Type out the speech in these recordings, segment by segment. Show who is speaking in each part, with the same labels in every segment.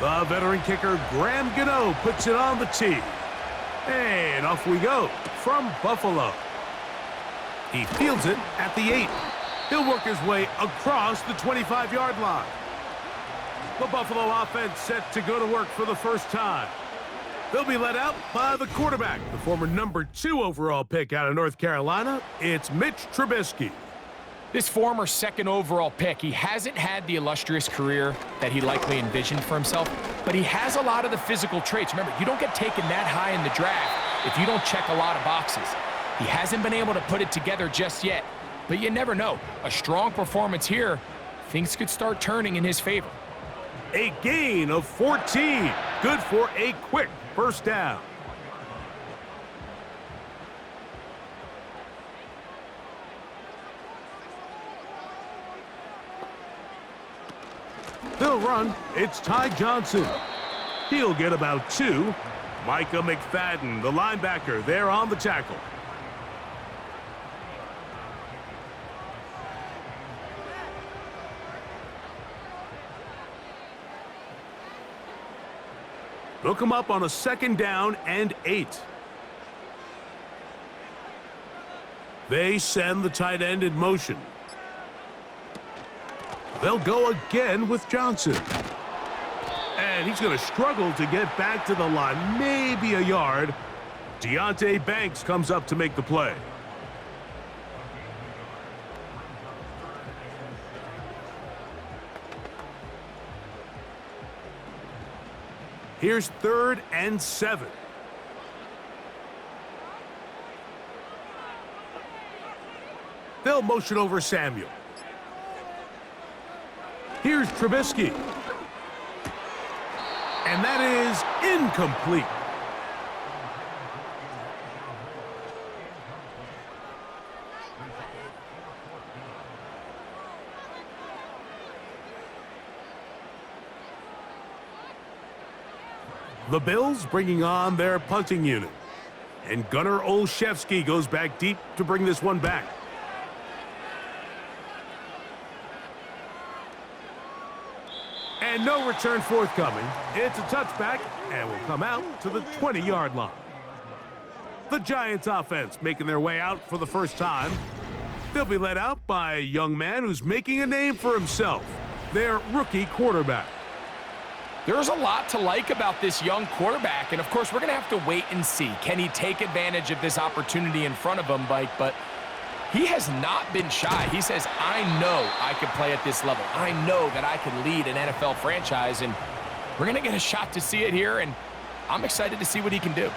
Speaker 1: The veteran kicker, Graham Gano, puts it on the tee. And off we go from Buffalo. He fields it at the 8. He'll work his way across the 25-yard line. The Buffalo offense set to go to work for the first time. They'll be led out by the quarterback, the former number 2 overall pick out of North Carolina. It's Mitch Trubisky.
Speaker 2: This former 2nd overall pick, he hasn't had the illustrious career that he likely envisioned for himself, but he has a lot of the physical traits. Remember, you don't get taken that high in the draft if you don't check a lot of boxes. He hasn't been able to put it together just yet, but you never know. A strong performance here, things could start turning in his favor.
Speaker 1: A gain of 14. Good for a quick first down. They'll run. It's Ty Johnson. He'll get about 2. Micah McFadden, the linebacker, there on the tackle. They'll come up on a 2nd down and 8. They send the tight end in motion. They'll go again with Johnson. And he's going to struggle to get back to the line, maybe a yard. Deonte Banks comes up to make the play. Here's 3rd and 7. They'll motion over Samuel. Here's Trubisky. And that is incomplete. The Bills bringing on their punting unit. And Gunnar Olszewski goes back deep to bring this one back. And no return forthcoming. It's a touchback and will come out to the 20-yard line. The Giants offense making their way out for the first time. They'll be led out by a young man who's making a name for himself, their rookie quarterback.
Speaker 2: There's a lot to like about this young quarterback, and of course, we're going to have to wait and see. Can he take advantage of this opportunity in front of him, Mike? But he has not been shy. He says, I know I can play at this level. I know that I can lead an NFL franchise, and we're going to get a shot to see it here, and I'm excited to see what he can do.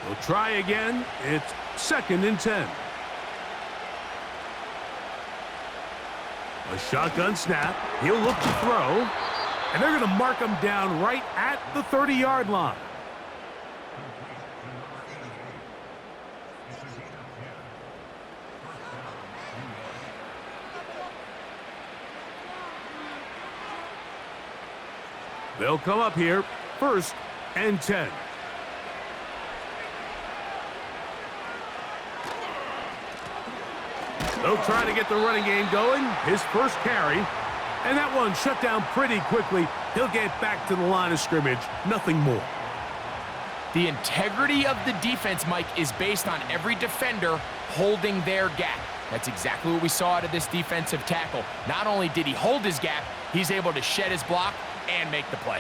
Speaker 1: We'll try again. It's 2nd and 10. A shotgun snap. He'll look to throw. And they're going to mark him down right at the 30-yard line. They'll come up here, 1st and 10. They'll try to get the running game going. His first carry. And that one shut down pretty quickly. He'll get back to the line of scrimmage. Nothing more.
Speaker 2: The integrity of the defense, Mike, is based on every defender holding their gap. That's exactly what we saw out of this defensive tackle. Not only did he hold his gap, he's able to shed his block and make the play.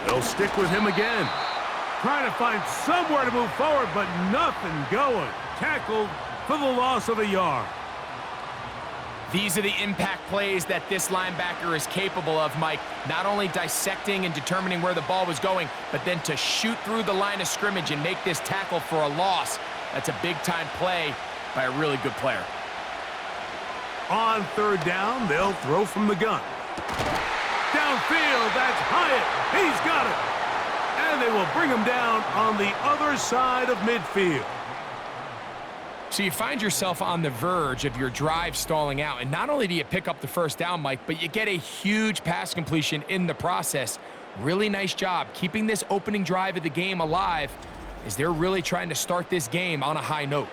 Speaker 1: They'll stick with him again. Trying to find somewhere to move forward, but nothing going. Tackled for the loss of a yard.
Speaker 2: These are the impact plays that this linebacker is capable of, Mike. Not only dissecting and determining where the ball was going, but then to shoot through the line of scrimmage and make this tackle for a loss. That's a big-time play by a really good player.
Speaker 1: On 3rd down, they'll throw from the gun. Downfield, that's Hyatt. He's got it. And they will bring him down on the other side of midfield.
Speaker 2: So you find yourself on the verge of your drive stalling out, and not only do you pick up the first down, Mike, but you get a huge pass completion in the process. Really nice job keeping this opening drive of the game alive as they're really trying to start this game on a high note.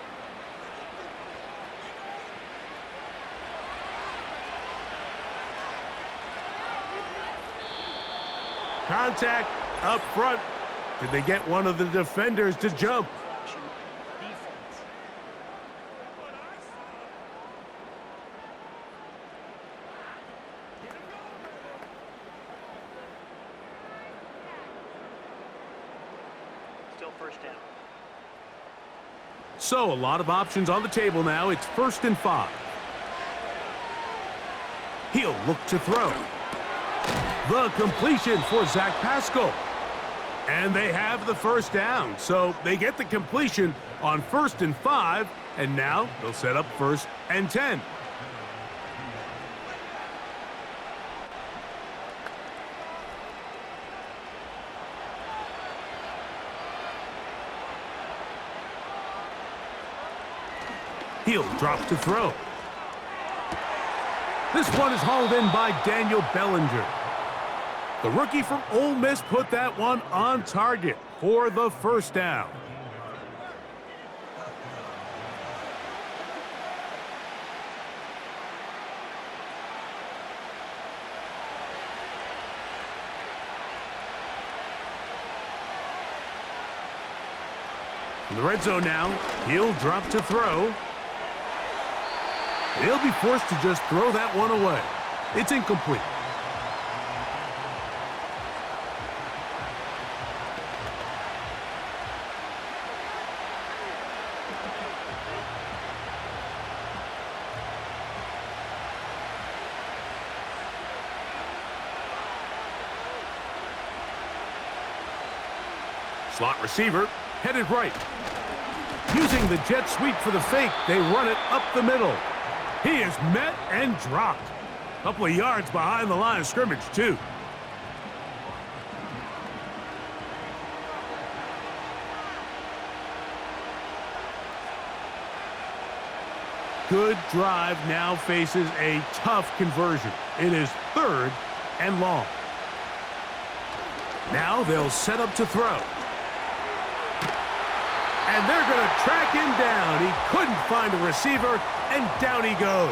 Speaker 1: Contact up front. Did they get one of the defenders to jump?
Speaker 3: Still first down.
Speaker 1: So, a lot of options on the table now. It's 1st and 5. He'll look to throw. The completion for Zach Pascal. And they have the first down. So, they get the completion on 1st and 5. And now they'll set up 1st and 10. He'll drop to throw. This one is hauled in by Daniel Bellinger. The rookie from Ole Miss put that one on target for the first down. In the red zone now, he'll drop to throw. He'll be forced to just throw that one away. It's incomplete. Slot receiver, headed right. Using the jet sweep for the fake, they run it up the middle. He is met and dropped. A couple of yards behind the line of scrimmage, too. Good drive now faces a tough conversion. It is 3rd and long. Now they'll set up to throw. And they're going to track him down. He couldn't find a receiver, and down he goes.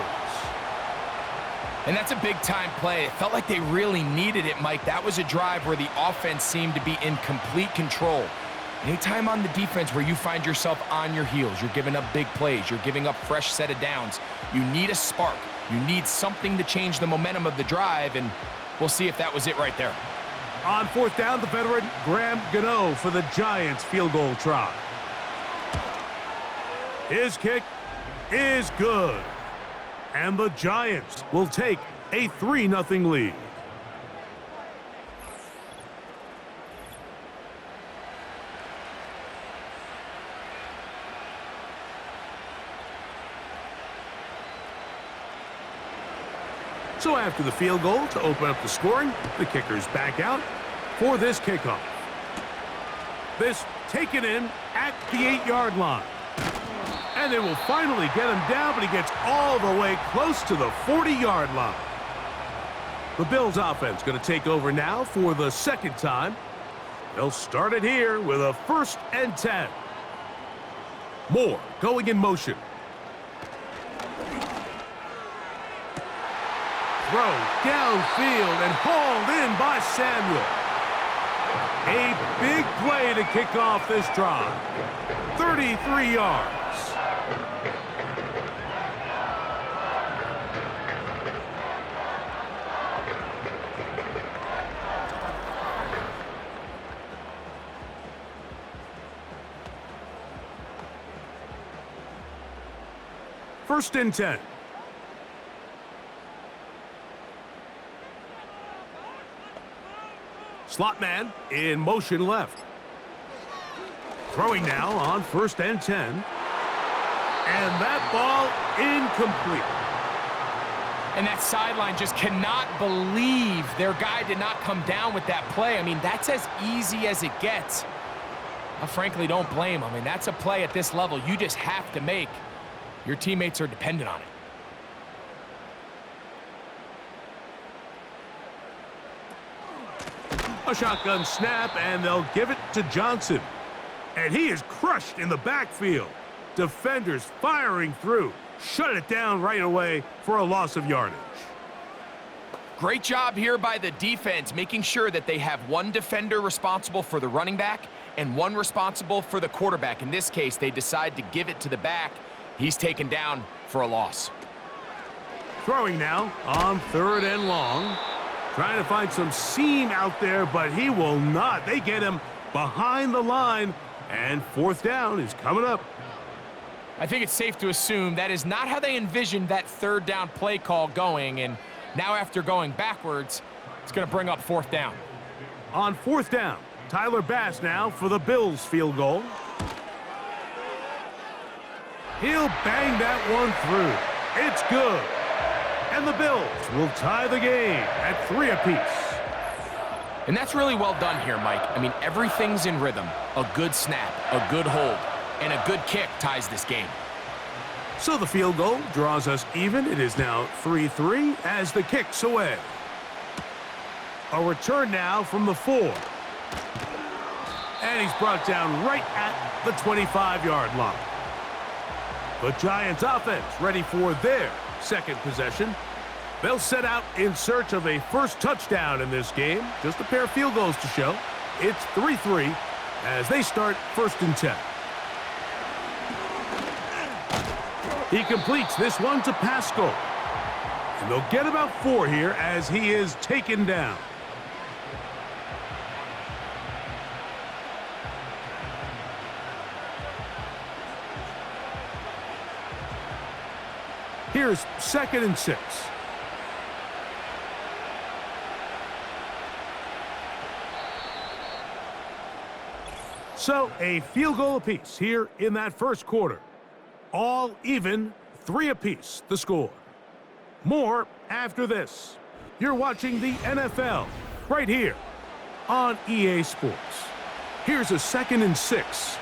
Speaker 2: And that's a big-time play. It felt like they really needed it, Mike. That was a drive where the offense seemed to be in complete control. Anytime on the defense where you find yourself on your heels, you're giving up big plays, you're giving up fresh set of downs, you need a spark. You need something to change the momentum of the drive, and we'll see if that was it right there.
Speaker 1: On 4th down, the veteran Graham Gano for the Giants field goal try. His kick is good. And the Giants will take a 3-0 lead. So after the field goal to open up the scoring, the kicker's back out for this kickoff. This taken in at the 8-yard line. And they will finally get him down, but he gets all the way close to the 40-yard line. The Bills offense going to take over now for the 2nd time. They'll start it here with a 1st and 10. Moore going in motion. Throw downfield and hauled in by Samuel. A big play to kick off this drive. 33 yards. First and 10. Slot man in motion left. Throwing now on 1st and 10. And that ball incomplete.
Speaker 2: And that sideline just cannot believe their guy did not come down with that play. I mean, that's as easy as it gets. I frankly don't blame him. I mean, that's a play at this level you just have to make. Your teammates are dependent on it.
Speaker 1: A shotgun snap, and they'll give it to Jaxson. And he is crushed in the backfield. Defenders firing through. Shut it down right away for a loss of yardage.
Speaker 2: Great job here by the defense, making sure that they have one defender responsible for the running back and one responsible for the quarterback. In this case, they decide to give it to the back. He's taken down for a loss.
Speaker 1: Throwing now on 3rd and long. Trying to find some seam out there, but he will not. They get him behind the line, and 4th down is coming up.
Speaker 2: I think it's safe to assume that is not how they envisioned that 3rd down play call going, and now after going backwards, it's going to bring up 4th down.
Speaker 1: On 4th down, Tyler Bass now for the Bills field goal. He'll bang that one through. It's good. And the Bills will tie the game at 3 apiece.
Speaker 2: And that's really well done here, Mike. I mean, everything's in rhythm. A good snap, a good hold, and a good kick ties this game.
Speaker 1: So the field goal draws us even. It is now 3-3 as the kick's away. A return now from the 4. And he's brought down right at the 25-yard line. The Giants offense ready for their second possession. They'll set out in search of a first touchdown in this game. Just a pair of field goals to show. It's 3-3 as they start 1st and 10. He completes this one to Pascal. And they'll get about 4 here as he is taken down. Here's 2nd and 6. So a field goal apiece here in that first quarter. All even, 3 apiece, the score. More after this. You're watching the NFL right here on EA Sports. Here's a 2nd and 6.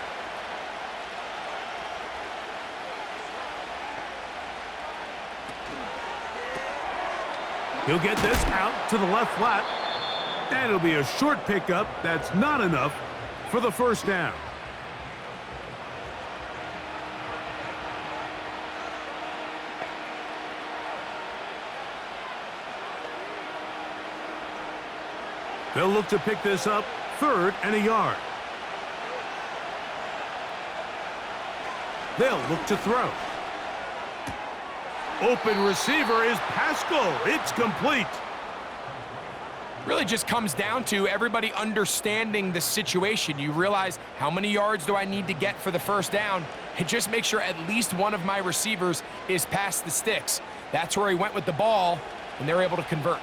Speaker 1: He'll get this out to the left flat. And it'll be a short pickup that's not enough for the 1st down. They'll look to pick this up 3rd and a yard. They'll look to throw. Open receiver is Pascal. It's complete.
Speaker 2: Really just comes down to everybody understanding the situation. You realize how many yards do I need to get for the 1st down, and just make sure at least one of my receivers is past the sticks. That's where he went with the ball, and they're able to convert.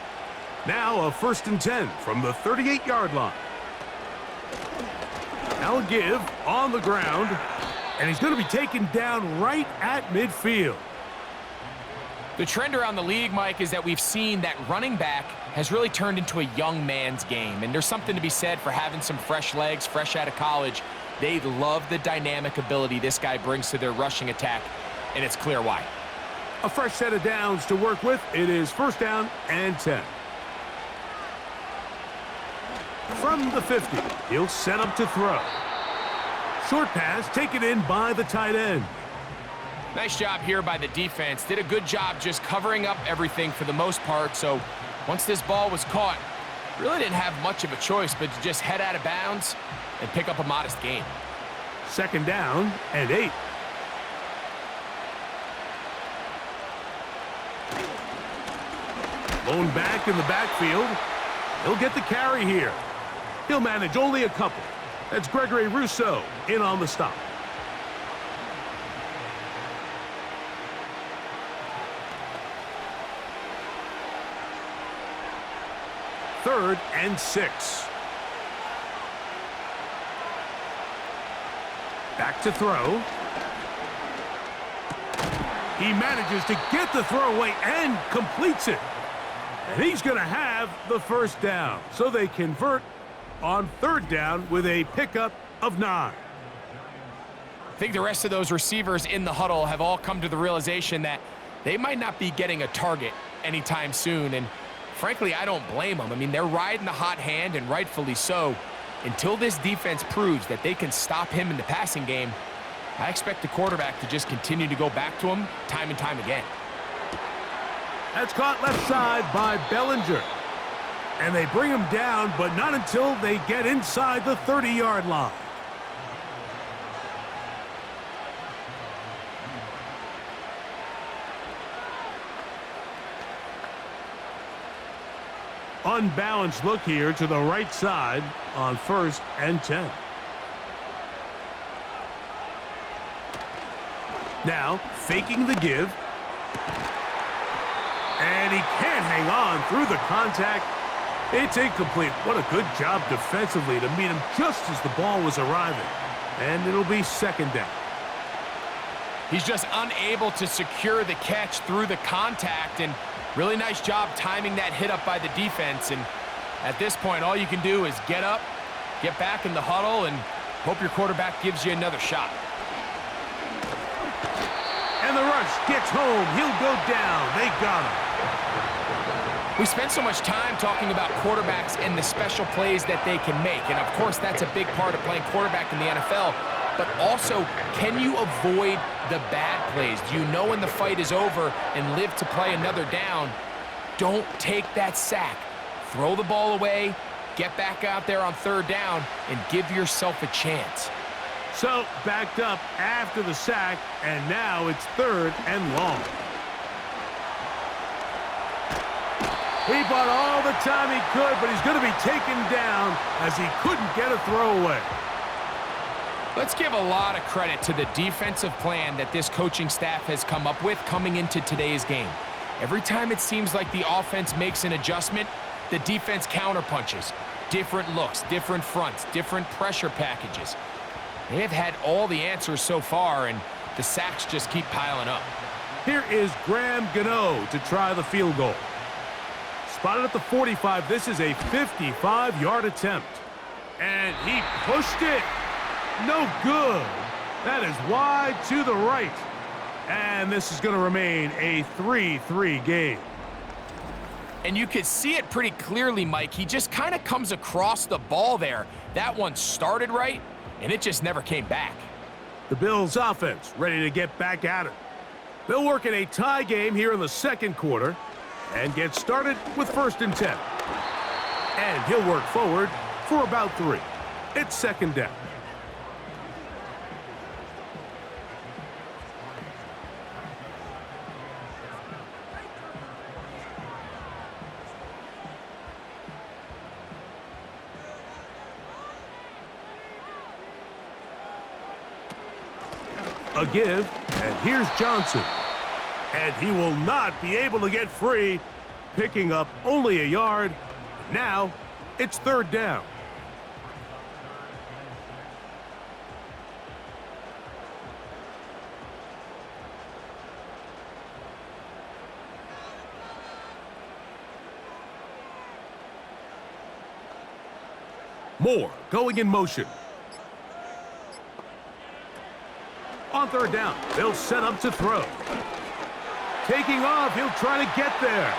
Speaker 1: Now a 1st and 10 from the 38-yard line. Now a give on the ground, and he's going to be taken down right at midfield.
Speaker 2: The trend around the league, Mike, is that we've seen that running back has really turned into a young man's game. And there's something to be said for having some fresh legs, fresh out of college. They love the dynamic ability this guy brings to their rushing attack, and it's clear why.
Speaker 1: A fresh set of downs to work with. It is 1st down and 10. From the 50, he'll set up to throw. Short pass taken in by the tight end.
Speaker 2: Nice job here by the defense. Did a good job just covering up everything for the most part. So once this ball was caught, really didn't have much of a choice but to just head out of bounds and pick up a modest gain.
Speaker 1: 2nd down and 8. Blown back in the backfield. He'll get the carry here. He'll manage only a couple. That's Gregory Rousseau in on the stop. Third and 6. Back to throw. He manages to get the throw away and completes it. And he's going to have the 1st down. So they convert on 3rd down with a pickup of 9.
Speaker 2: I think the rest of those receivers in the huddle have all come to the realization that they might not be getting a target anytime soon, and frankly, I don't blame them. I mean, they're riding the hot hand, and rightfully so. Until this defense proves that they can stop him in the passing game, I expect the quarterback to just continue to go back to him time and time again.
Speaker 1: That's caught left side by Bellinger. And they bring him down, but not until they get inside the 30-yard line. Unbalanced look here to the right side on 1st and 10. Now, faking the give. And he can't hang on through the contact. It's incomplete. What a good job defensively to meet him just as the ball was arriving. And it'll be 2nd down.
Speaker 2: He's just unable to secure the catch through the contact, and really nice job timing that hit up by the defense. And at this point, all you can do is get up, get back in the huddle, and hope your quarterback gives you another shot.
Speaker 1: And the rush gets home. He'll go down. They got him.
Speaker 2: We spend so much time talking about quarterbacks and the special plays that they can make. And, of course, that's a big part of playing quarterback in the NFL. But also, can you avoid the bad plays? Do you know when the fight is over and live to play another down? Don't take that sack. Throw the ball away, get back out there on 3rd down, and give yourself a chance.
Speaker 1: So, backed up after the sack, and now it's 3rd and long. He bought all the time he could, but he's going to be taken down as he couldn't get a throwaway.
Speaker 2: Let's give a lot of credit to the defensive plan that this coaching staff has come up with coming into today's game. Every time it seems like the offense makes an adjustment, the defense counterpunches. Different looks, different fronts, different pressure packages. They have had all the answers so far, and the sacks just keep piling up.
Speaker 1: Here is Graham Gano to try the field goal. Spotted at the 45. This is a 55-yard attempt. And he pushed it. No good. That is wide to the right. And this is going to remain a 3-3 game.
Speaker 2: And you could see it pretty clearly, Mike. He just kind of comes across the ball there. That one started right, and it just never came back.
Speaker 1: The Bills offense ready to get back at it. They'll work in a tie game here in the 2nd quarter and get started with 1st and 10. And he'll work forward for about 3. It's 2nd down. A give, and here's Johnson. And he will not be able to get free, picking up only a yard. Now, it's 3rd down. Moore going in motion. On 3rd down, they'll set up to throw. Taking off, he'll try to get there.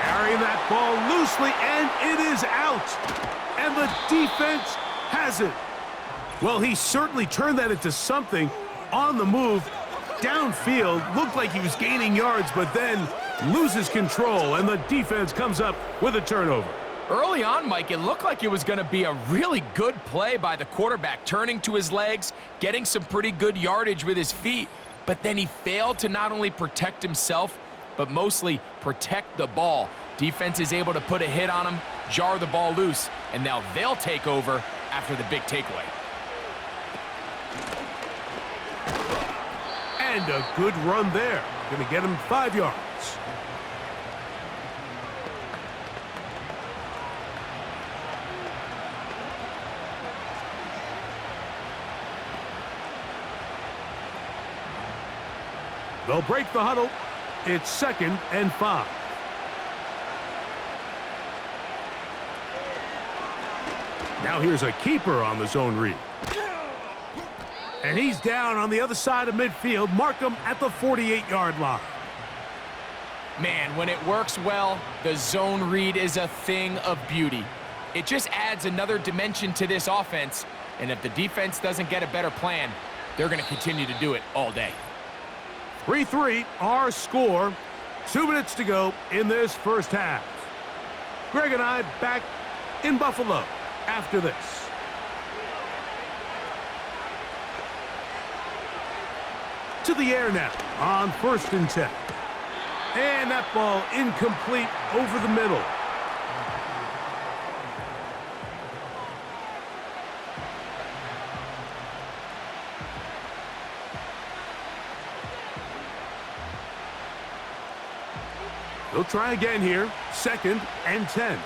Speaker 1: Carrying that ball loosely, and it is out. And the defense has it. Well, he certainly turned that into something on the move. Downfield, looked like he was gaining yards, but then loses control, and the defense comes up with a turnover.
Speaker 2: Early on, Mike, it looked like it was going to be a really good play by the quarterback, turning to his legs, getting some pretty good yardage with his feet, but then he failed to not only protect himself, but mostly protect the ball. Defense is able to put a hit on him, jar the ball loose, and now they'll take over after the big takeaway.
Speaker 1: And a good run there. Going to get him 5 yards. They'll break the huddle. It's 2nd and 5. Now here's a keeper on the zone read. And he's down on the other side of midfield. Mark him at the 48-yard line.
Speaker 2: Man, when it works well, the zone read is a thing of beauty. It just adds another dimension to this offense, and if the defense doesn't get a better plan, they're going to continue to do it all day.
Speaker 1: 3-3, our score. 2 minutes to go in this first half. Greg and I back in Buffalo after this. To the air now on 1st and 10. And that ball incomplete over the middle. They'll try again here. 2nd and 10.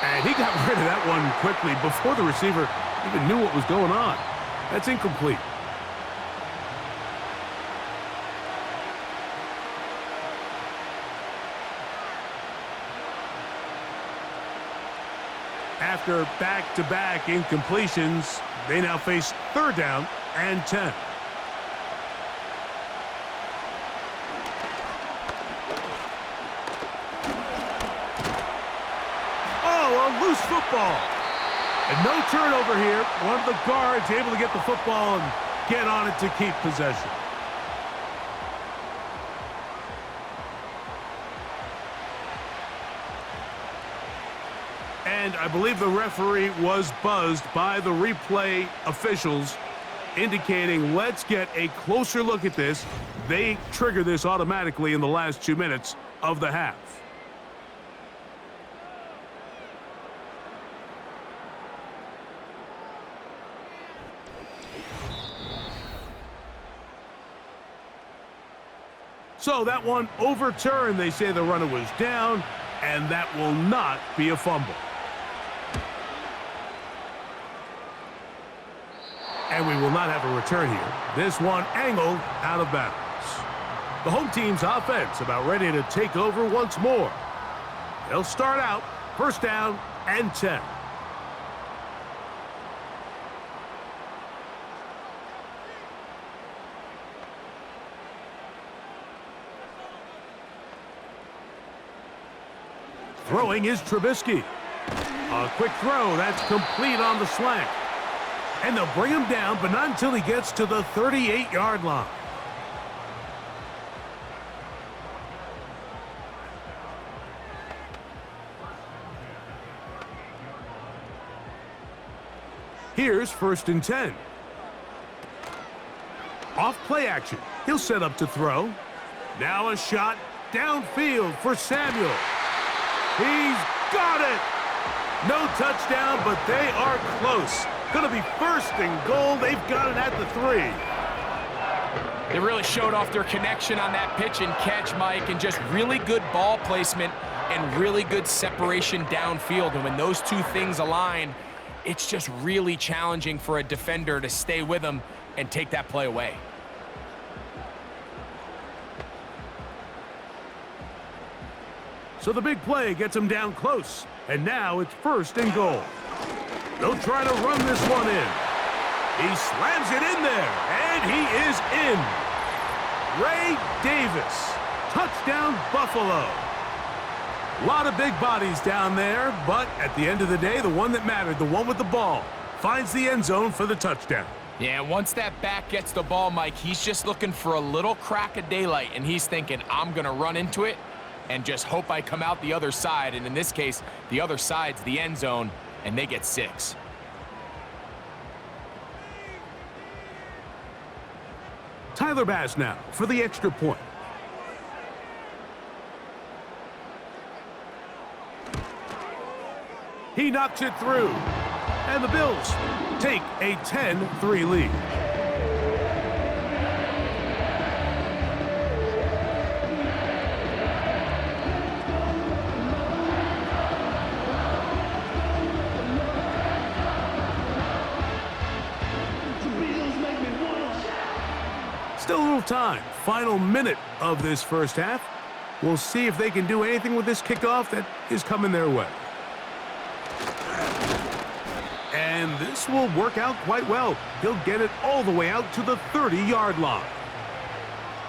Speaker 1: And he got rid of that one quickly before the receiver even knew what was going on. That's incomplete. After back-to-back incompletions, they now face 3rd down and 10. Oh, a loose football. And no turnover here. One of the guards able to get the football and get on it to keep possession. And I believe the referee was buzzed by the replay officials, indicating let's get a closer look at this. They trigger this automatically in the last 2 minutes of the half. So that one overturned. They say the runner was down, and that will not be a fumble. And we will not have a return here. This one angled out of bounds. The home team's offense about ready to take over once more. They'll start out 1st down and 10. Throwing is Trubisky. A quick throw. That's complete on the slant. And they'll bring him down, but not until he gets to the 38-yard line. Here's 1st and 10. Off play action. He'll set up to throw. Now a shot downfield for Samuel. He's got it. No touchdown, but they are close. Going to be 1st and goal. They've got it at the 3.
Speaker 2: They really showed off their connection on that pitch and catch, Mike, and just really good ball placement and really good separation downfield. And when those two things align, it's just really challenging for a defender to stay with them and take that play away.
Speaker 1: So the big play gets him down close. And now it's 1st and goal. They'll try to run this one in. He slams it in there, and he is in. Ray Davis, touchdown Buffalo. A lot of big bodies down there, but at the end of the day, the one that mattered, the one with the ball, finds the end zone for the touchdown.
Speaker 2: Yeah, once that back gets the ball, Mike, he's just looking for a little crack of daylight, and he's thinking, I'm going to run into it and just hope I come out the other side. And in this case, the other side's the end zone, and they get 6.
Speaker 1: Tyler Bass now for the extra point. He knocks it through. And the Bills take a 10-3 lead. Still a little time. Final minute of this first half. We'll see if they can do anything with this kickoff that is coming their way. And this will work out quite well. He'll get it all the way out to the 30-yard line.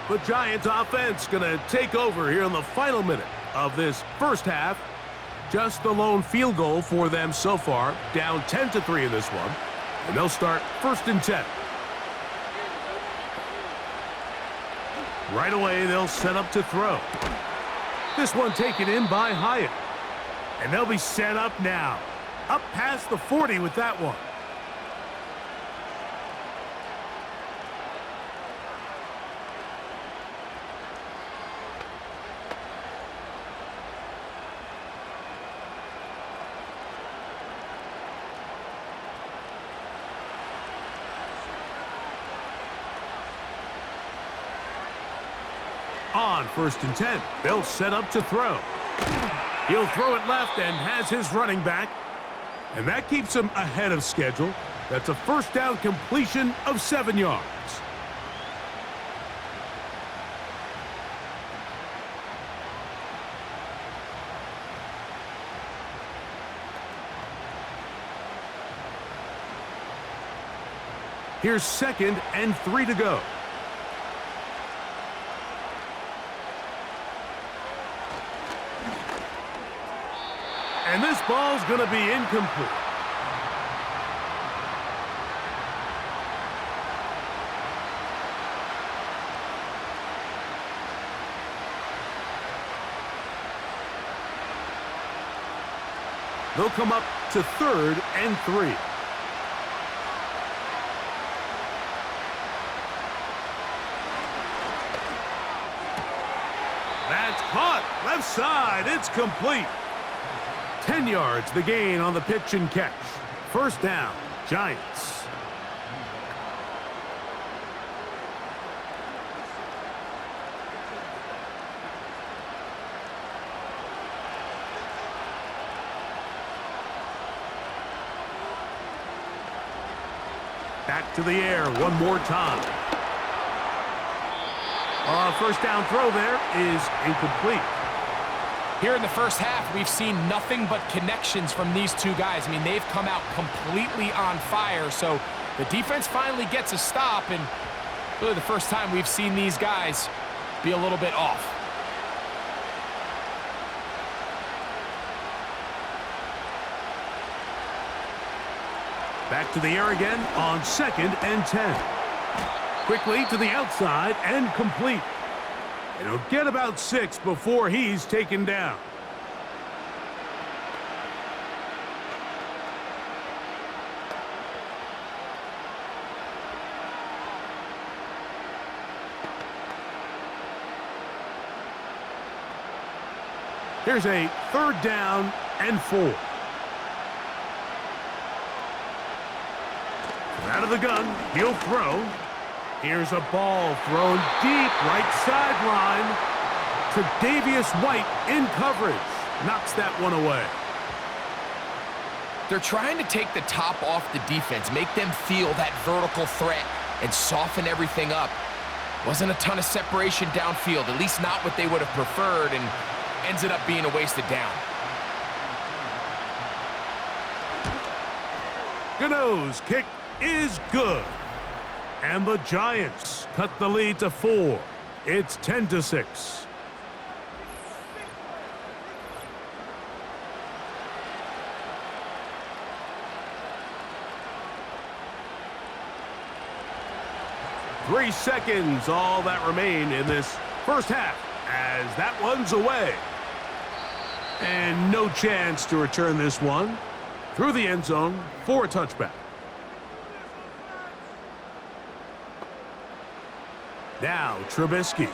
Speaker 1: The Giants offense going to take over here in the final minute of this first half. Just the lone field goal for them so far, down 10-3 in this one. And they'll start 1st and 10. Right away, they'll set up to throw. This one taken in by Hyatt. And they'll be set up now. Up past the 40 with that one. On 1st and 10, they'll set up to throw. He'll throw it left and has his running back. And that keeps him ahead of schedule. That's a 1st down completion of 7 yards. Here's 2nd and 3 to go. And this ball's going to be incomplete. They'll come up to 3rd and 3. That's caught. Left side. It's complete. 10 yards, the gain on the pitch and catch. 1st down, Giants. Back to the air one more time. 1st down throw there is incomplete.
Speaker 2: Here in the first half, we've seen nothing but connections from these two guys. I mean, they've come out completely on fire, so the defense finally gets a stop, and really the first time we've seen these guys be a little bit off.
Speaker 1: Back to the air again on 2nd and 10. Quickly to the outside and complete. And he'll get about 6 before he's taken down. Here's a 3rd down and 4. Out of the gun, he'll throw. Here's a ball thrown deep right sideline. Tre'Davious White in coverage. Knocks that one away.
Speaker 2: They're trying to take the top off the defense, make them feel that vertical threat, and soften everything up. Wasn't a ton of separation downfield, at least not what they would have preferred, and ends up being a wasted down.
Speaker 1: Gano's kick is good. And the Giants cut the lead to 4. It's 10-6. Three seconds, all that remain in this first half, as that one's away. And no chance to return this one through the end zone for a touchback. Now Trubisky.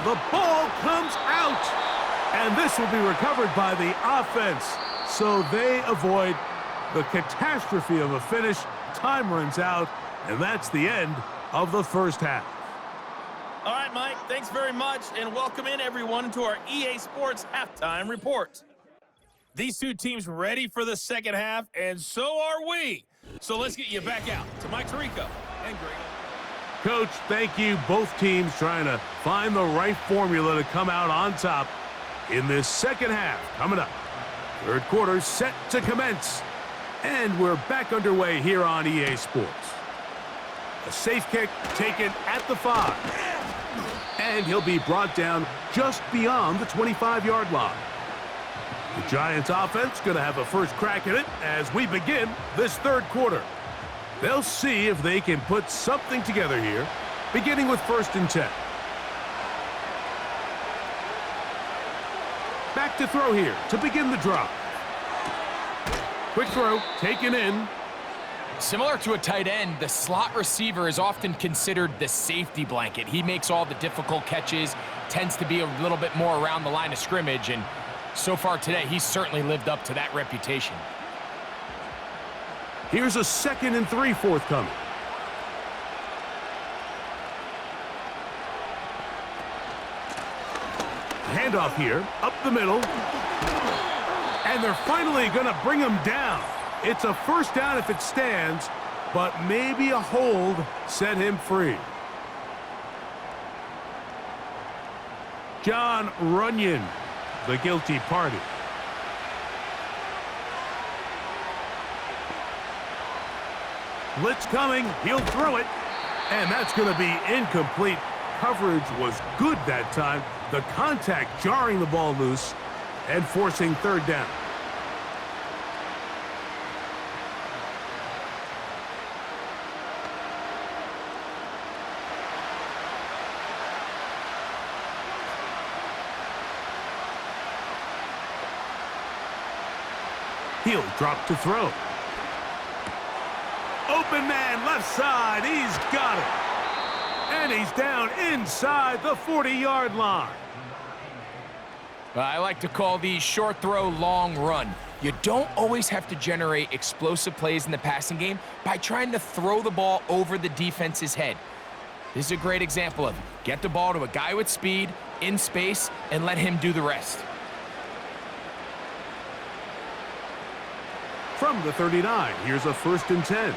Speaker 1: The ball comes out. And this will be recovered by the offense. So they avoid the catastrophe of a finish. Time runs out, and that's the end of the first half.
Speaker 4: All right, Mike, thanks very much, and welcome in everyone to our EA Sports Halftime Report. These two teams ready for the second half, and so are we. So let's get you back out to Mike Tirico and Greg.
Speaker 1: Coach, thank you. Both teams trying to find the right formula to come out on top in this second half. Coming up, Third quarter set to commence. And we're back underway here on EA Sports. A safe kick taken at the 5. And he'll be brought down just beyond the 25-yard line. The Giants offense going to have a first crack at it as we begin this third quarter. They'll see if they can put something together here, beginning with 1st and 10. Back to throw here to begin the drive. Quick throw, taken in.
Speaker 2: Similar to a tight end, the slot receiver is often considered the safety blanket. He makes all the difficult catches, tends to be a little bit more around the line of scrimmage, and so far today, he's certainly lived up to that reputation.
Speaker 1: Here's a 2nd and 3 forthcoming. Handoff here, up the middle. And they're finally going to bring him down. It's a first down if it stands, but maybe a hold set him free. John Runyon, the guilty party. Blitz coming, he'll throw it, and that's going to be incomplete. Coverage was good that time. The contact jarring the ball loose and forcing 3rd down. He'll drop to throw. Open man, left side. He's got it. And he's down inside the 40-yard line.
Speaker 2: I like to call these short throw, long run. You don't always have to generate explosive plays in the passing game by trying to throw the ball over the defense's head. This is a great example of it. Get the ball to a guy with speed, in space, and let him do the rest.
Speaker 1: From the 39, here's a 1st and 10.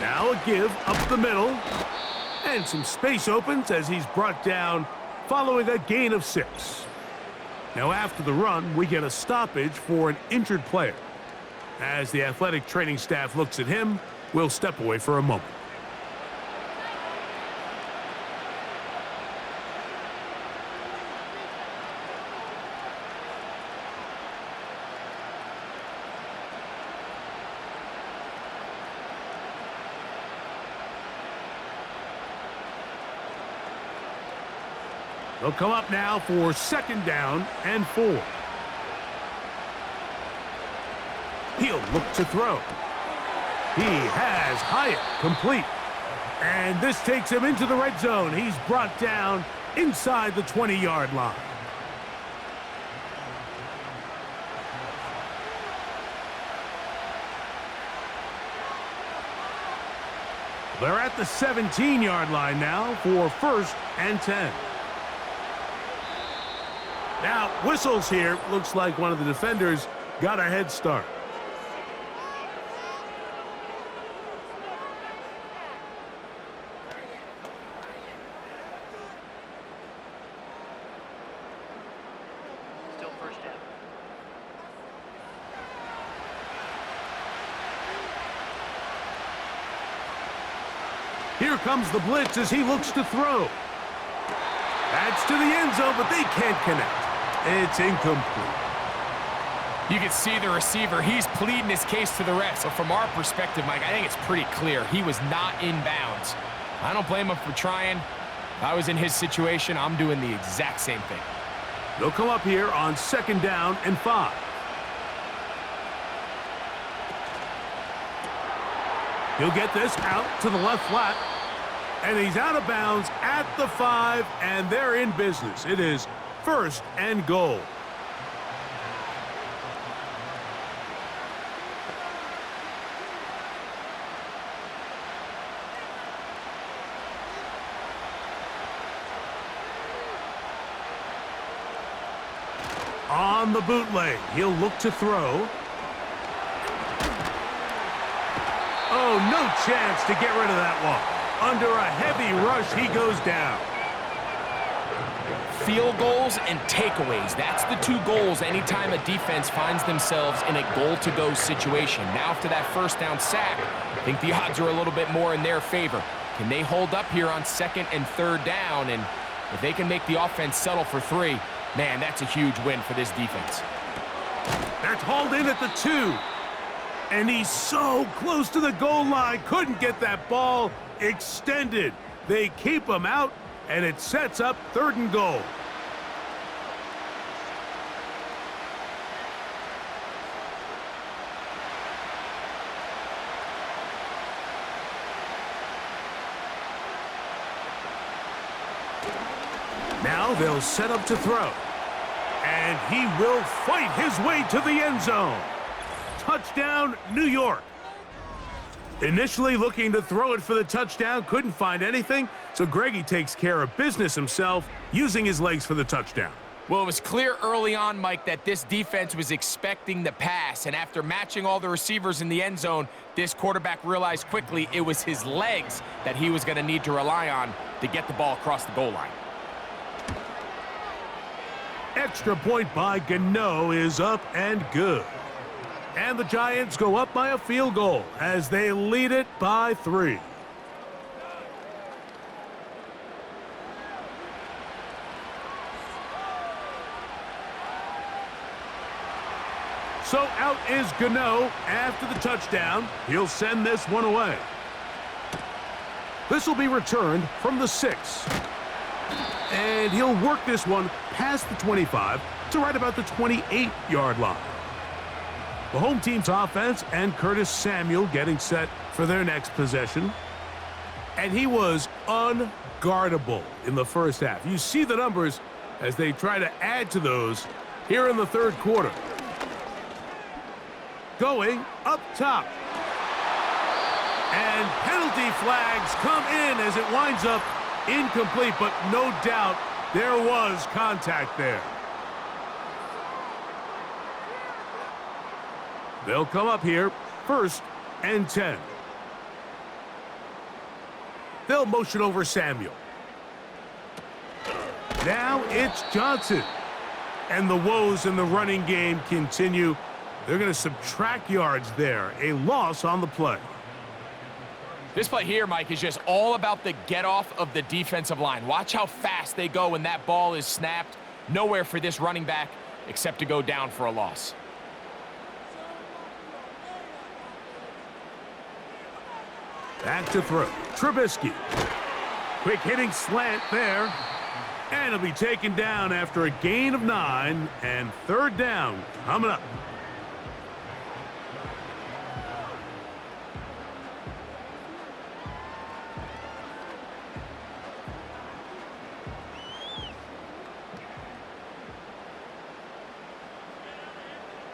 Speaker 1: Now a give up the middle. And some space opens as he's brought down following a gain of 6. Now after the run, we get a stoppage for an injured player. As the athletic training staff looks at him, we'll step away for a moment. They'll come up now for 2nd down and 4. He'll look to throw. He has Hyatt complete. And this takes him into the red zone. He's brought down inside the 20-yard line. They're at the 17-yard line now for 1st and 10. Now, whistles here. Looks like one of the defenders got a head start.
Speaker 3: Still 1st down.
Speaker 1: Here comes the blitz as he looks to throw. That's to the end zone, but they can't connect. It's incomplete.
Speaker 2: You can see the receiver. He's pleading his case to the ref. So from our perspective, Mike, I think it's pretty clear. He was not in bounds. I don't blame him for trying. If I was in his situation, I'm doing the exact same thing.
Speaker 1: They'll come up here on 2nd down and 5. He'll get this out to the left flat. And he's out of bounds at the 5, and they're in business. It is 1st and goal. On the bootleg, he'll look to throw. Oh, no chance to get rid of that one. Under a heavy rush, he goes down.
Speaker 2: field goals and takeaways. That's the two goals anytime a defense finds themselves in a goal-to-go situation. Now after that first down sack, I think the odds are a little bit more in their favor. Can they hold up here on second and third down? And if they can make the offense settle for 3, man, that's a huge win for this defense.
Speaker 1: That's hauled in at the 2. And he's so close to the goal line. Couldn't get that ball extended. They keep him out, and it sets up 3rd and goal. Now they'll set up to throw. And he will fight his way to the end zone. Touchdown, New York. Initially looking to throw it for the touchdown, couldn't find anything, so Greggy takes care of business himself, using his legs for the touchdown.
Speaker 2: Well, it was clear early on, Mike, that this defense was expecting the pass, and after matching all the receivers in the end zone, this quarterback realized quickly it was his legs that he was going to need to rely on to get the ball across the goal line.
Speaker 1: Extra point by Gano is up and good. And the Giants go up by a field goal as they lead it by 3. So out is Gano after the touchdown. He'll send this one away. This will be returned from the 6. And he'll work this one past the 25 to right about the 28-yard line. The home team's offense and Curtis Samuel getting set for their next possession. And he was unguardable in the first half. You see the numbers as they try to add to those here in the 3rd quarter. Going up top. And penalty flags come in as it winds up incomplete, but no doubt there was contact there. They'll come up here, 1st and 10. They'll motion over Samuel. Now it's Jaxson. And the woes in the running game continue. They're going to subtract yards there. A loss on the play.
Speaker 2: This play here, Mike, is just all about the get-off of the defensive line. Watch how fast they go when that ball is snapped. Nowhere for this running back except to go down for a loss.
Speaker 1: Back to throw. Trubisky. Quick hitting slant there. And he'll be taken down after a gain of 9. And 3rd down coming up.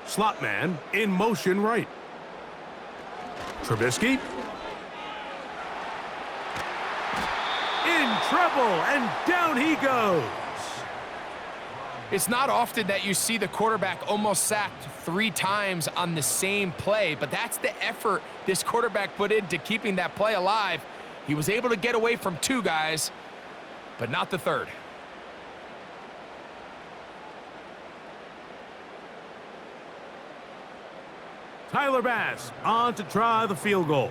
Speaker 1: Slot man in motion right. Trubisky. In trouble, and down he goes.
Speaker 2: It's not often that you see the quarterback almost sacked 3 times on the same play, but that's the effort this quarterback put into keeping that play alive. He was able to get away from 2 guys, but not the 3rd.
Speaker 1: Tyler Bass on to try the field goal.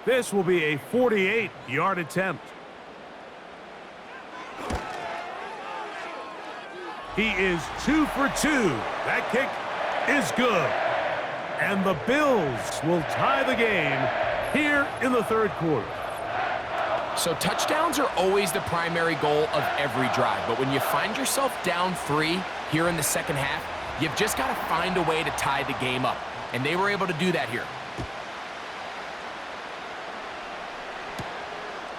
Speaker 1: This will be a 48-yard attempt. He is 2 for 2. That kick is good. And the Bills will tie the game here in the 3rd quarter.
Speaker 2: So touchdowns are always the primary goal of every drive, but when you find yourself down 3 here in the 2nd half, you've just got to find a way to tie the game up. And they were able to do that here.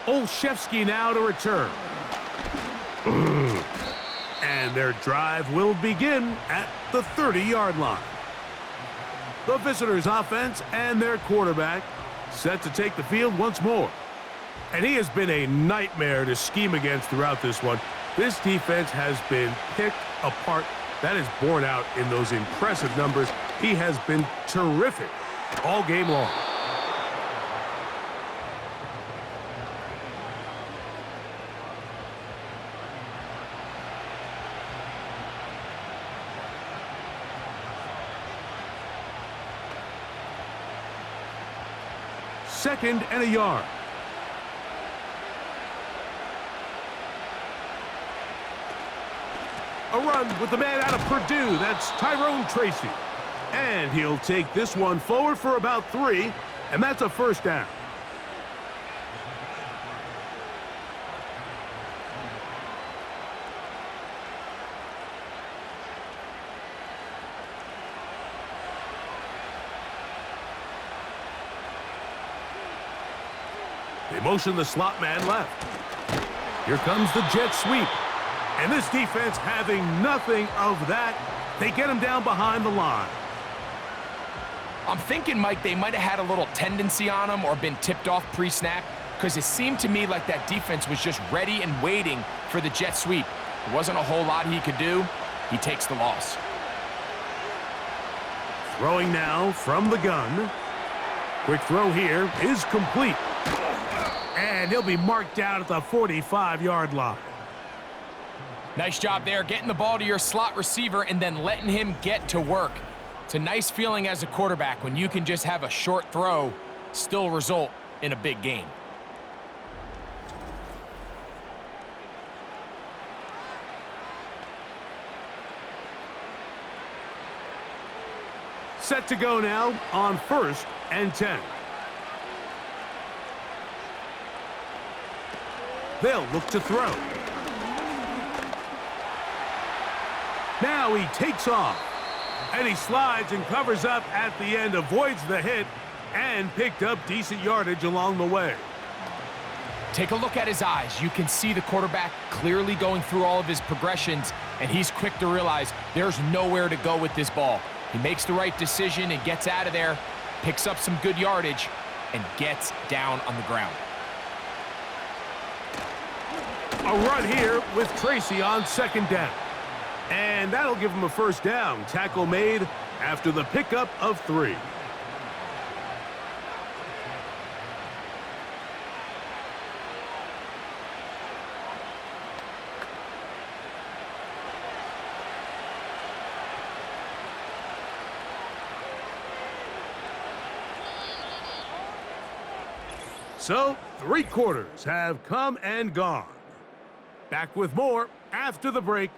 Speaker 1: Olszewski now to return. And their drive will begin at the 30-yard line. The visitors' offense and their quarterback set to take the field once more. And he has been a nightmare to scheme against throughout this one. This defense has been picked apart. That is borne out in those impressive numbers. He has been terrific all game long. 2nd and a yard. A run with the man out of Purdue. That's Tyrone Tracy. And he'll take this one forward for about 3, and that's a 1st down. They motion the slot man left. Here comes the jet sweep. And this defense having nothing of that. They get him down behind the line.
Speaker 2: I'm thinking, Mike, they might have had a little tendency on him or been tipped off pre-snap, because it seemed to me like that defense was just ready and waiting for the jet sweep. There wasn't a whole lot he could do. He takes the loss.
Speaker 1: Throwing now from the gun. Quick throw here is complete. And he'll be marked down at the 45-yard line.
Speaker 2: Nice job there, getting the ball to your slot receiver and then letting him get to work. It's a nice feeling as a quarterback when you can just have a short throw still result in a big game.
Speaker 1: Set to go now on 1st and 10. They'll look to throw. Now he takes off. And he slides and covers up at the end, avoids the hit, and picked up decent yardage along the way.
Speaker 2: Take a look at his eyes. You can see the quarterback clearly going through all of his progressions, and he's quick to realize there's nowhere to go with this ball. He makes the right decision and gets out of there, picks up some good yardage, and gets down on the ground.
Speaker 1: A run here with Tracy on 2nd down. And that'll give him a 1st down. Tackle made after the pickup of 3. So, 3 quarters have come and gone. Back with more after the break.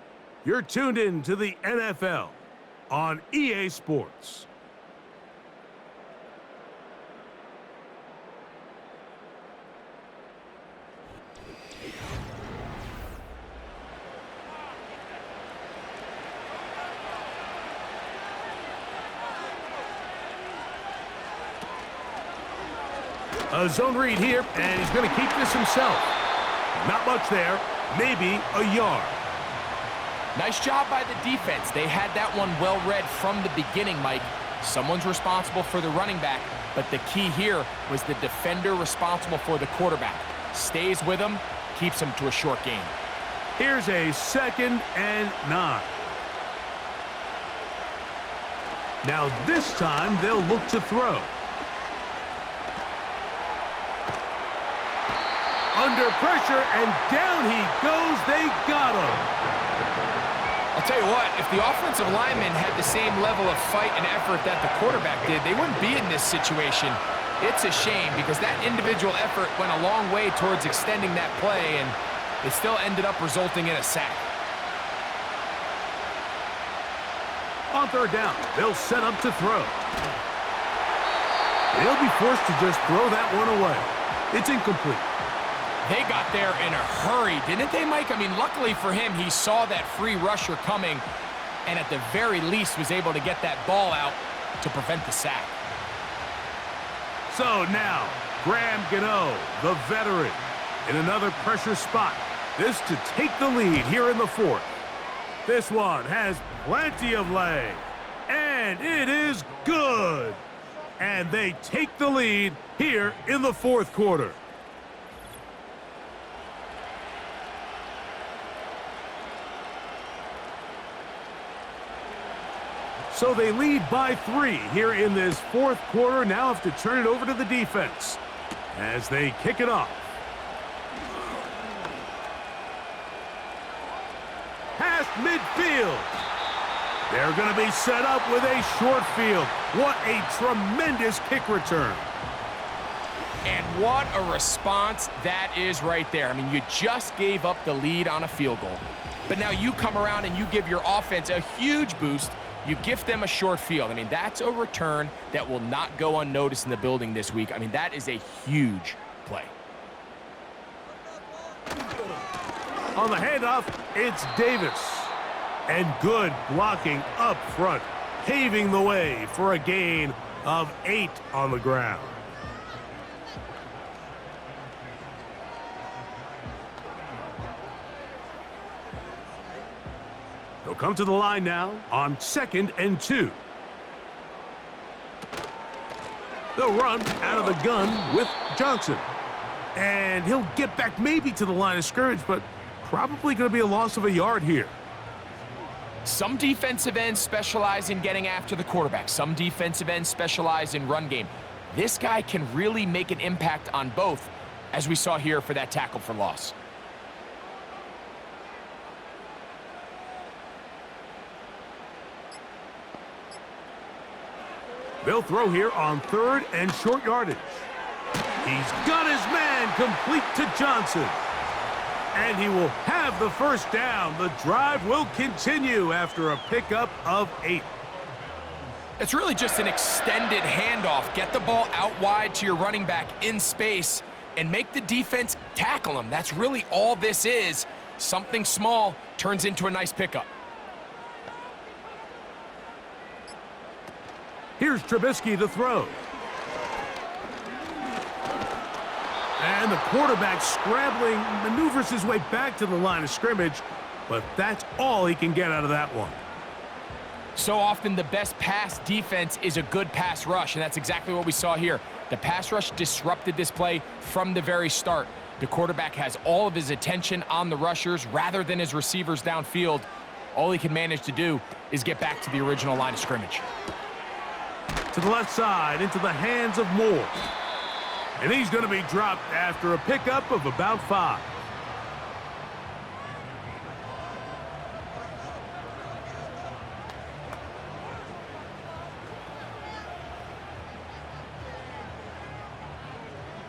Speaker 1: You're tuned in to the NFL on EA Sports. A zone read here, and he's going to keep this himself. Not much there, maybe a yard.
Speaker 2: Nice job by the defense. They had that one well read from the beginning, Mike. Someone's responsible for the running back, but the key here was the defender responsible for the quarterback. Stays with him, keeps him to a short gain.
Speaker 1: Here's a 2nd and 9. Now this time they'll look to throw. Under pressure, and down he goes. They got him.
Speaker 2: I'll tell you what, if the offensive lineman had the same level of fight and effort that the quarterback did, they wouldn't be in this situation. It's a shame because that individual effort went a long way towards extending that play, and it still ended up resulting in a sack.
Speaker 1: On 3rd down, they'll set up to throw. They'll be forced to just throw that one away. It's incomplete.
Speaker 2: They got there in a hurry, didn't they, Mike? I mean, luckily for him, he saw that free rusher coming and at the very least was able to get that ball out to prevent the sack.
Speaker 1: So now, Graham Gano, the veteran, in another pressure spot. This to take the lead here in the 4th. This one has plenty of leg, and it is good. And they take the lead here in the 4th quarter. So they lead by 3 here in this 4th quarter. Now have to turn it over to the defense as they kick it off. Past midfield. They're going to be set up with a short field. What a tremendous kick return.
Speaker 2: And what a response that is right there. I mean, you just gave up the lead on a field goal. But now you come around and you give your offense a huge boost. You gift them a short field. I mean, that's a return that will not go unnoticed in the building this week. I mean, that is a huge play.
Speaker 1: On the handoff, it's Davis. And good blocking up front, paving the way for a gain of 8 on the ground. He'll come to the line now on 2nd and 2. They'll run out of the gun with Jaxson. And he'll get back maybe to the line of scrimmage, but probably going to be a loss of a yard here.
Speaker 2: Some defensive ends specialize in getting after the quarterback. Some defensive ends specialize in run game. This guy can really make an impact on both, as we saw here for that tackle for loss.
Speaker 1: They'll throw here on 3rd and short yardage. He's got his man complete to Jaxson. And he will have the first down. The drive will continue after a pickup of 8.
Speaker 2: It's really just an extended handoff. Get the ball out wide to your running back in space and make the defense tackle him. That's really all this is. Something small turns into a nice pickup.
Speaker 1: Here's Trubisky to throw. And the quarterback scrambling, maneuvers his way back to the line of scrimmage, but that's all he can get out of that one.
Speaker 2: So often the best pass defense is a good pass rush, and that's exactly what we saw here. The pass rush disrupted this play from the very start. The quarterback has all of his attention on the rushers rather than his receivers downfield. All he can manage to do is get back to the original line of scrimmage.
Speaker 1: To the left side, into the hands of Moore. And he's going to be dropped after a pickup of about 5.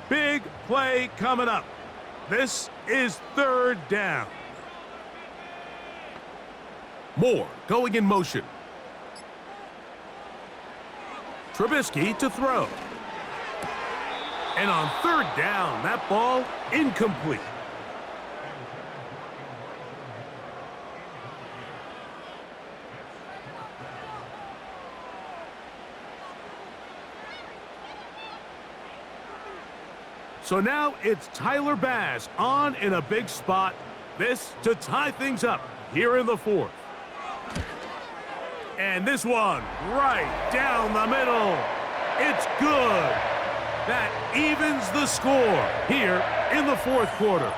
Speaker 1: Big play coming up. This is 3rd down. Moore going in motion. Trubisky to throw. And on 3rd down, that ball incomplete. So now it's Tyler Bass on in a big spot. This to tie things up here in the 4th. And this one right down the middle. It's good. That evens the score here in the 4th quarter.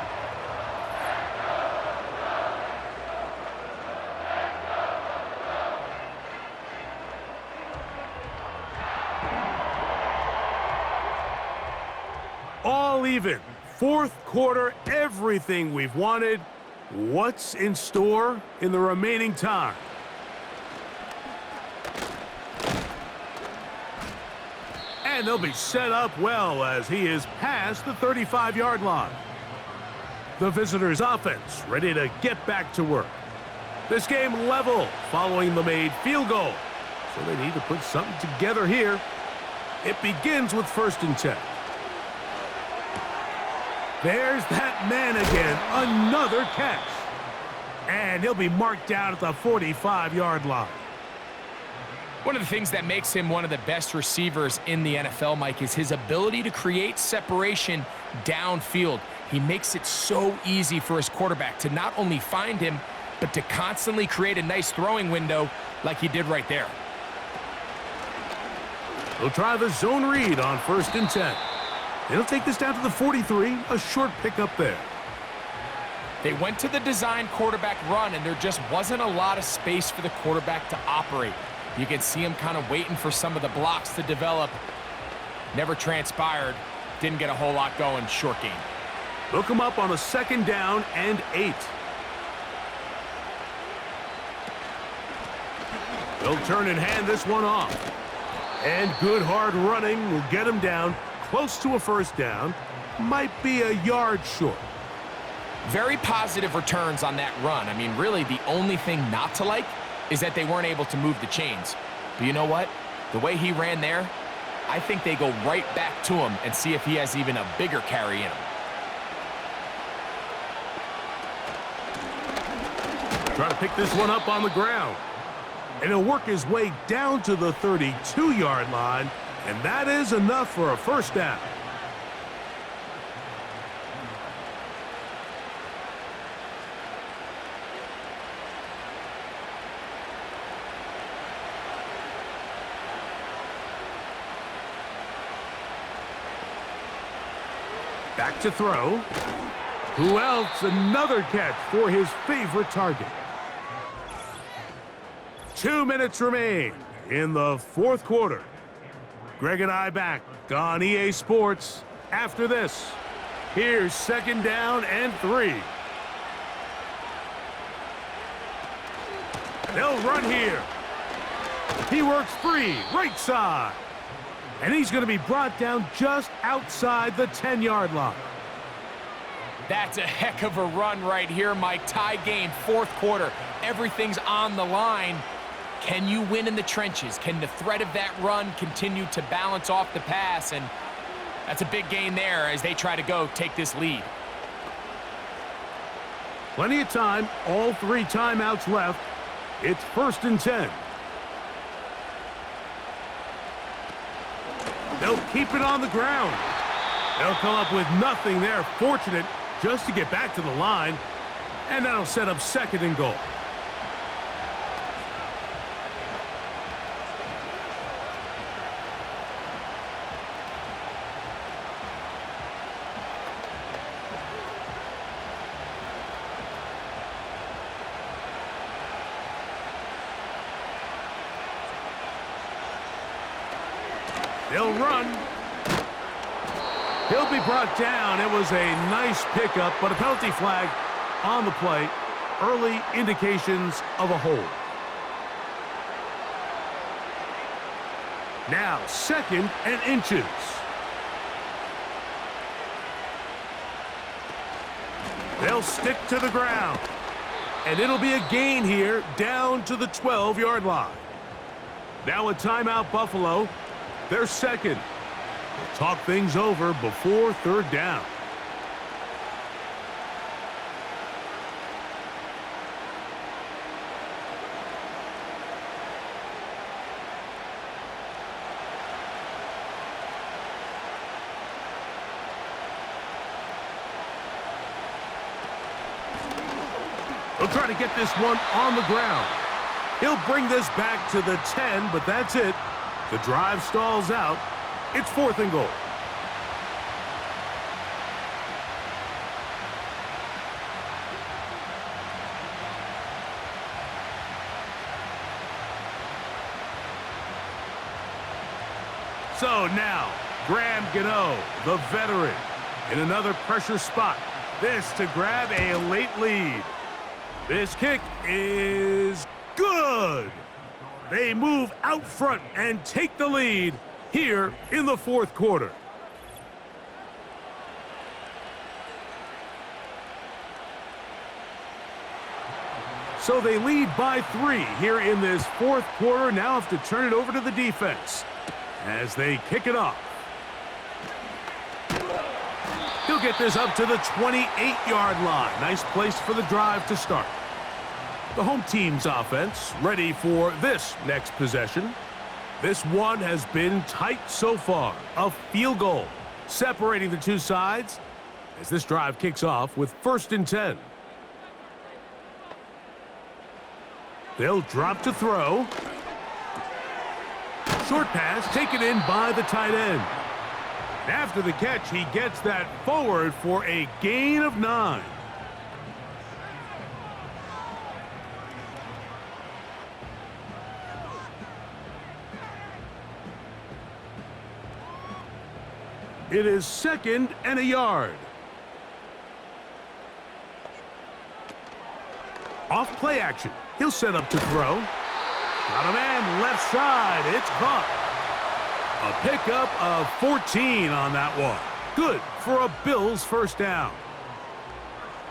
Speaker 1: All even. 4th quarter, everything we've wanted. What's in store in the remaining time? And they'll be set up well as he is past the 35-yard line. The visitors' offense ready to get back to work. This game level following the made field goal. So they need to put something together here. It begins with 1st and 10. There's that man again. Another catch. And he'll be marked down at the 45-yard line.
Speaker 2: One of the things that makes him one of the best receivers in the NFL, Mike, is his ability to create separation downfield. He makes it so easy for his quarterback to not only find him, but to constantly create a nice throwing window like he did right there.
Speaker 1: They'll try the zone read on 1st and 10. They'll take this down to the 43, a short pickup there.
Speaker 2: They went to the design quarterback run, and there just wasn't a lot of space for the quarterback to operate. You can see him kind of waiting for some of the blocks to develop. Never transpired. Didn't get a whole lot going. Short game.
Speaker 1: Look him up on a 2nd down and 8. They'll turn and hand this one off. And good hard running will get him down close to a first down, might be a yard short.
Speaker 2: Very positive returns on that run. I mean, really, the only thing not to like is that they weren't able to move the chains. But you know what? The way he ran there, I think they go right back to him and see if he has even a bigger carry in him.
Speaker 1: Trying to pick this one up on the ground. And he'll work his way down to the 32-yard line, and that is enough for a first down. Back to throw. Who else? Another catch for his favorite target. 2 minutes remain in the fourth quarter. Greg and I back on EA Sports after this. Here's second down and 3. They'll run here. He works free, right side. And he's going to be brought down just outside the 10-yard line.
Speaker 2: That's a heck of a run right here, Mike. Tie game, fourth quarter. Everything's on the line. Can you win in the trenches? Can the threat of that run continue to balance off the pass? And that's a big gain there as they try to take this lead.
Speaker 1: Plenty of time. All 3 timeouts left. It's 1st and 10. They'll keep it on the ground. They'll come up with nothing there. Fortunate just to get back to the line. And that'll set up 2nd and goal. They'll run. He'll be brought down. It was a nice pickup, but a penalty flag on the play. Early indications of a hold. Now 2nd and inches. They'll stick to the ground. And it'll be a gain here down to the 12-yard line. Now a timeout, Buffalo. They're 2nd. Talk things over before 3rd down. He'll try to get this one on the ground. He'll bring this back to the 10, but that's it. The drive stalls out. It's 4th and goal. So now, Graham Gano, the veteran, in another pressure spot. This to grab a late lead. This kick is good. They move out front and take the lead here in the fourth quarter. So they lead by 3 here in this fourth quarter. Now have to turn it over to the defense as they kick it off. He'll get this up to the 28-yard line. Nice place for the drive to start. The home team's offense ready for this next possession. This one has been tight so far. A field goal separating the two sides as this drive kicks off with 1st and 10. They'll drop to throw. Short pass taken in by the tight end. After the catch, he gets that forward for a gain of 9. It is 2nd and a yard. Off play action. He'll set up to throw. Got a man left side. It's caught. A pickup of 14 on that one. Good for a Bills first down.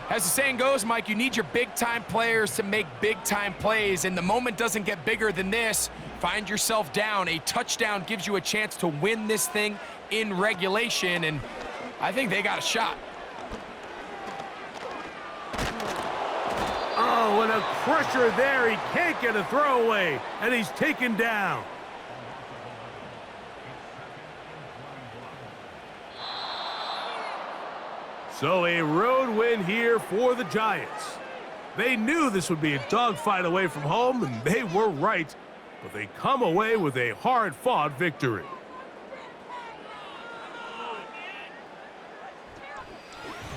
Speaker 2: As the saying goes, Mike, you need your big-time players to make big-time plays, and the moment doesn't get bigger than this. Find yourself down. A touchdown gives you a chance to win this thing in regulation, and I think they got a shot.
Speaker 1: Oh, and a pressure there. He can't get a throwaway, and he's taken down. So a road win here for the Giants. They knew this would be a dogfight away from home, and they were right. But they come away with a hard-fought victory.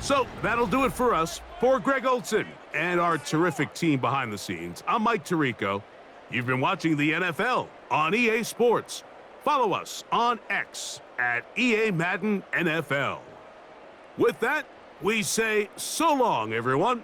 Speaker 1: So that'll do it for us. For Greg Olson and our terrific team behind the scenes, I'm Mike Tirico. You've been watching the NFL on EA Sports. Follow us on X at EA Madden NFL. With that, we say so long, everyone.